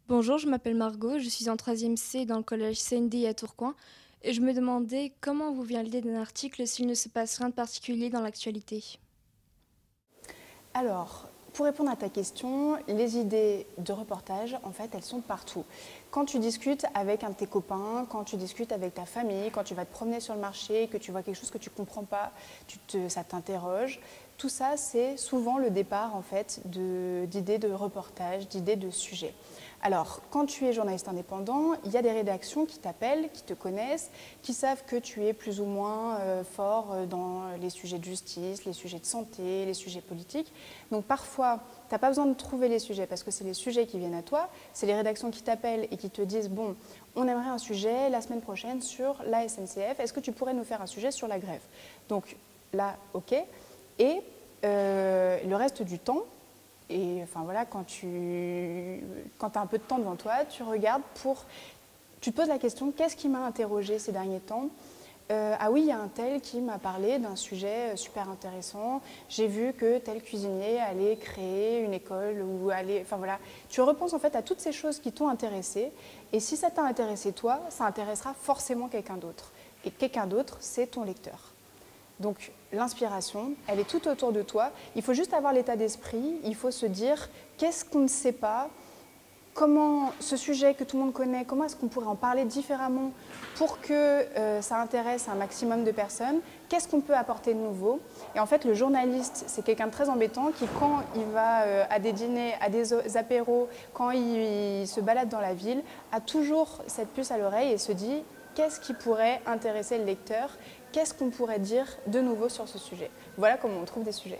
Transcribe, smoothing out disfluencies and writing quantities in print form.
Bonjour, je m'appelle Margot, je suis en 3e C dans le collège CNDI à Tourcoing et je me demandais comment vous vient l'idée d'un article s'il ne se passe rien de particulier dans l'actualité. Alors, pour répondre à ta question, les idées de reportage, en fait, elles sont partout. Quand tu discutes avec un de tes copains, quand tu discutes avec ta famille, quand tu vas te promener sur le marché, que tu vois quelque chose que tu ne comprends pas, ça t'interroge. Tout ça, c'est souvent le départ en fait d'idées de reportage, d'idées de sujets. Alors, quand tu es journaliste indépendant, il y a des rédactions qui t'appellent, qui te connaissent, qui savent que tu es plus ou moins fort dans les sujets de justice, les sujets de santé, les sujets politiques. Donc parfois, tu n'as pas besoin de trouver les sujets parce que c'est les sujets qui viennent à toi. C'est les rédactions qui t'appellent et qui te disent « Bon, on aimerait un sujet la semaine prochaine sur la SNCF. Est-ce que tu pourrais nous faire un sujet sur la grève ?» Donc là, ok. Et le reste du temps, et enfin voilà, quand tu as un peu de temps devant toi, tu regardes tu te poses la question, qu'est-ce qui m'a interrogé ces derniers temps? Ah oui, il y a un tel qui m'a parlé d'un sujet super intéressant. J'ai vu que tel cuisinier allait créer une école ou allait... Enfin voilà, tu repenses en fait à toutes ces choses qui t'ont intéressé. Et si ça t'a intéressé toi, ça intéressera forcément quelqu'un d'autre. Et quelqu'un d'autre, c'est ton lecteur. Donc l'inspiration, elle est tout autour de toi. Il faut juste avoir l'état d'esprit, il faut se dire qu'est-ce qu'on ne sait pas, comment ce sujet que tout le monde connaît, comment est-ce qu'on pourrait en parler différemment pour que ça intéresse un maximum de personnes, qu'est-ce qu'on peut apporter de nouveau. Et en fait, le journaliste, c'est quelqu'un de très embêtant qui, quand il va à des dîners, à des apéros, quand il se balade dans la ville, a toujours cette puce à l'oreille et se dit qu'est-ce qui pourrait intéresser le lecteur, qu'est-ce qu'on pourrait dire de nouveau sur ce sujet. Voilà comment on trouve des sujets.